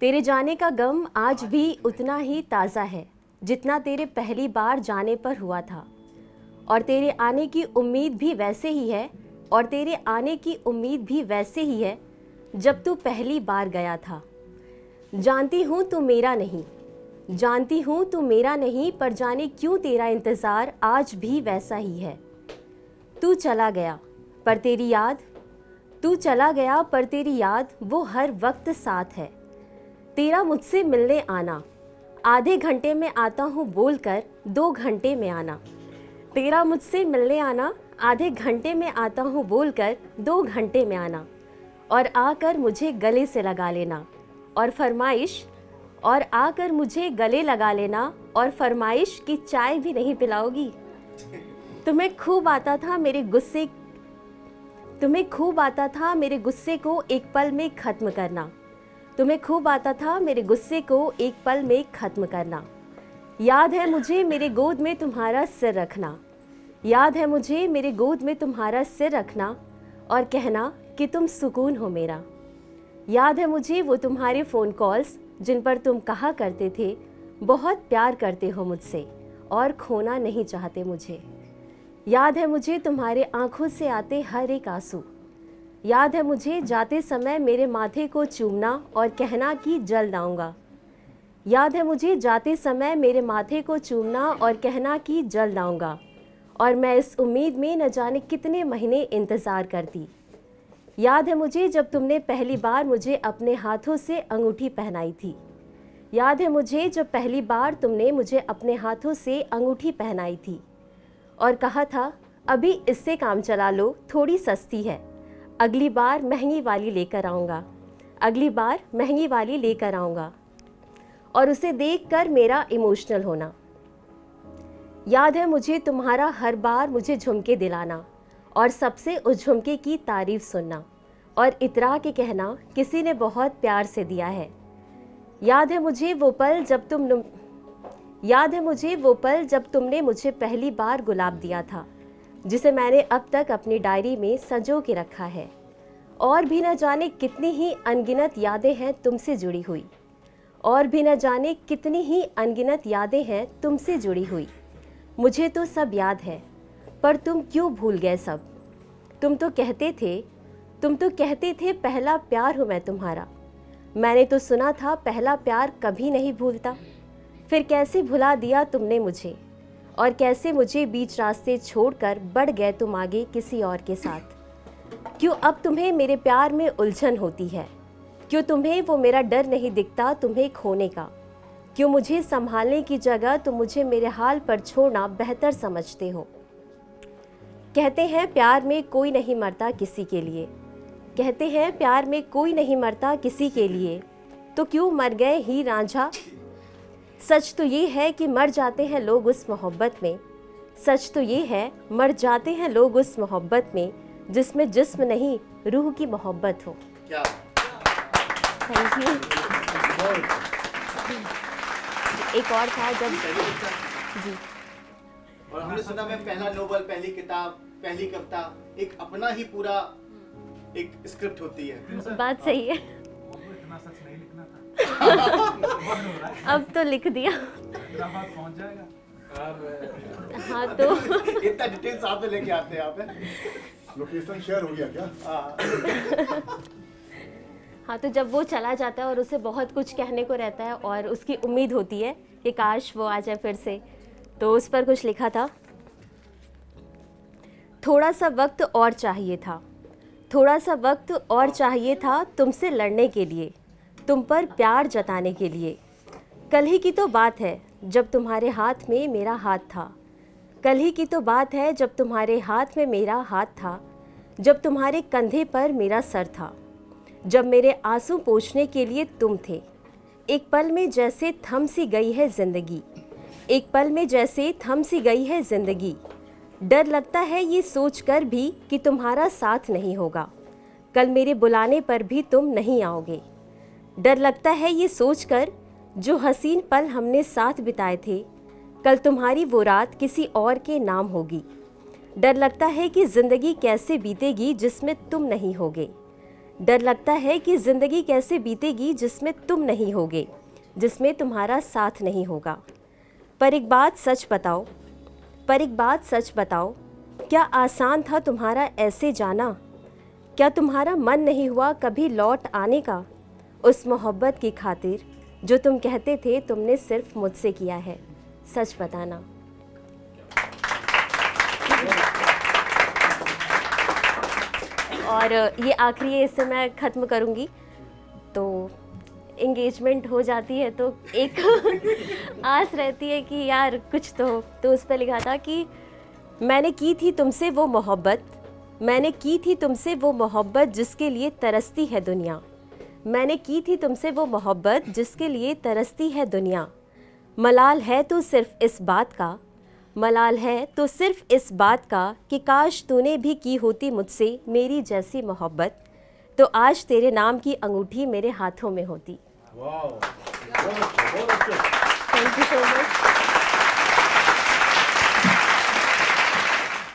तेरे जाने का गम आज भी उतना ही ताज़ा है जितना तेरे पहली बार जाने पर हुआ था, और तेरे आने की उम्मीद भी वैसे ही है, और तेरे आने की उम्मीद भी वैसे ही है जब तू पहली बार गया था। जानती हूँ तू मेरा नहीं, जानती हूँ तू मेरा नहीं, पर जाने क्यों तेरा इंतज़ार आज भी वैसा ही है। तू चला गया पर तेरी याद, तू चला गया पर तेरी याद वो हर वक्त साथ है। तेरा मुझसे मिलने आना, आधे घंटे में आता हूँ बोलकर 2 घंटे में आना। तेरा मुझसे मिलने आना, आधे घंटे में आता हूँ बोलकर 2 घंटे में आना, और आकर मुझे गले से लगा लेना और फरमाइश, और आकर मुझे गले लगा लेना और फरमाइश कि चाय भी नहीं पिलाओगी। तुम्हें खूब आता था मेरे गुस्से, तुम्हें खूब आता था मेरे गुस्से को एक पल में ख़त्म करना। तुम्हें खूब आता था मेरे गुस्से को एक पल में ख़त्म करना। याद है मुझे मेरे गोद में तुम्हारा सिर रखना, याद है मुझे मेरे गोद में तुम्हारा सिर रखना और कहना कि तुम सुकून हो मेरा। याद है मुझे वो तुम्हारे फ़ोन कॉल्स जिन पर तुम कहा करते थे बहुत प्यार करते हो मुझसे और खोना नहीं चाहते मुझे। याद है मुझे तुम्हारे आँखों से आते हर एक आंसू। याद है मुझे जाते समय मेरे माथे को चूमना और कहना कि जल्द आऊँगा। याद है मुझे जाते समय मेरे माथे को चूमना और कहना कि जल्द आऊँगा, और मैं इस उम्मीद में न जाने कितने महीने इंतज़ार करती। याद है मुझे जब तुमने पहली बार मुझे अपने हाथों से अंगूठी पहनाई थी। याद है मुझे जब पहली बार तुमने मुझे अपने हाथों से अंगूठी पहनाई थी और कहा था अभी इससे काम चला लो, थोड़ी सस्ती है, अगली बार महंगी वाली लेकर आऊँगा, अगली बार महंगी वाली लेकर आऊँगा, और उसे देखकर मेरा इमोशनल होना। याद है मुझे तुम्हारा हर बार मुझे झुमके दिलाना और सबसे उस झुमके की तारीफ़ सुनना और इतरा के कहना किसी ने बहुत प्यार से दिया है। याद है मुझे वो पल जब याद है मुझे वो पल जब तुमने मुझे पहली बार गुलाब दिया था, जिसे मैंने अब तक अपनी डायरी में संजो के रखा है। और भी न जाने कितनी ही अनगिनत यादें हैं तुमसे जुड़ी हुई, और भी न जाने कितनी ही अनगिनत यादें हैं तुमसे जुड़ी हुई। मुझे तो सब याद है, पर तुम क्यों भूल गए सब। तुम तो कहते थे पहला प्यार हूँ मैं तुम्हारा। मैंने तो सुना था पहला प्यार कभी नहीं भूलता। फिर कैसे भुला दिया तुमने मुझे, और कैसे मुझे बीच रास्ते छोड़कर बढ़ गए तुम आगे किसी और के साथ। क्यों अब तुम्हें मेरे प्यार में उलझन होती है, क्यों तुम्हें वो मेरा डर नहीं दिखता तुम्हें खोने का। क्यों मुझे संभालने की जगह तुम मुझे मेरे हाल पर छोड़ना बेहतर समझते हो। कहते हैं प्यार में कोई नहीं मरता किसी के लिए, कहते हैं प्यार में कोई नहीं मरता किसी के लिए, तो क्यों मर गए ही रांझा। सच तो ये है कि मर जाते हैं लोग उस मोहब्बत में, सच तो ये है मर जाते हैं लोग उस मोहब्बत में जिसमें जिस्म नहीं रूह की मोहब्बत हो। क्या थैंक यू। एक और था जब जी, और हमने सुना मैं पहला नोवेल, पहली किताब, पहली कविता एक अपना ही पूरा एक स्क्रिप्ट होती है। बात सही है। इतना सच नहीं लिखना था। अब तो लिख दिया। हैदराबाद पहुंच जाएगा। हाँ तो इतना डिटेल साथ में लेके आते हैं आप। लोकेशन शेयर हो गया क्या? हाँ, तो जब वो चला जाता है और उसे बहुत कुछ कहने को रहता है और उसकी उम्मीद होती है कि काश वो आ जाए फिर से, तो उस पर कुछ लिखा था। थोड़ा सा वक्त और चाहिए था, थोड़ा सा वक्त और चाहिए था तुमसे लड़ने के लिए, तुम पर प्यार जताने के लिए। कल ही की तो बात है जब तुम्हारे हाथ में मेरा हाथ था, कल ही की तो बात है जब तुम्हारे हाथ में मेरा हाथ था, जब तुम्हारे कंधे पर मेरा सर था, जब मेरे आंसू पोंछने के लिए तुम थे। एक पल में जैसे थम सी गई है ज़िंदगी, एक पल में जैसे थम सी गई है ज़िंदगी। डर लगता है ये सोचकर भी कि तुम्हारा साथ नहीं होगा, कल मेरे बुलाने पर भी तुम नहीं आओगे। डर लगता है ये सोचकर जो हसीन पल हमने साथ बिताए थे, कल तुम्हारी वो रात किसी और के नाम होगी। डर लगता है कि ज़िंदगी कैसे बीतेगी जिसमें तुम नहीं होगे। डर लगता है कि ज़िंदगी कैसे बीतेगी जिसमें तुम नहीं होगे, जिसमें तुम्हारा साथ नहीं होगा। पर एक बात सच बताओ, क्या आसान था तुम्हारा ऐसे जाना? क्या तुम्हारा मन नहीं हुआ कभी लौट आने का, उस मोहब्बत की खातिर जो तुम कहते थे तुमने सिर्फ मुझसे किया है? सच बताना। और ये आखिरी है, इससे मैं ख़त्म करूँगी। तो इंगेजमेंट हो जाती है तो एक आस रहती है कि यार कुछ तो उस पर लिखा था कि मैंने की थी तुमसे वो मोहब्बत जिसके लिए तरसती है दुनिया। मैंने की थी तुमसे वो मोहब्बत जिसके लिए तरसती है दुनिया। मलाल है तो सिर्फ इस बात का कि काश तूने भी की होती मुझसे मेरी जैसी मोहब्बत, तो आज तेरे नाम की अंगूठी मेरे हाथों में होती। वाह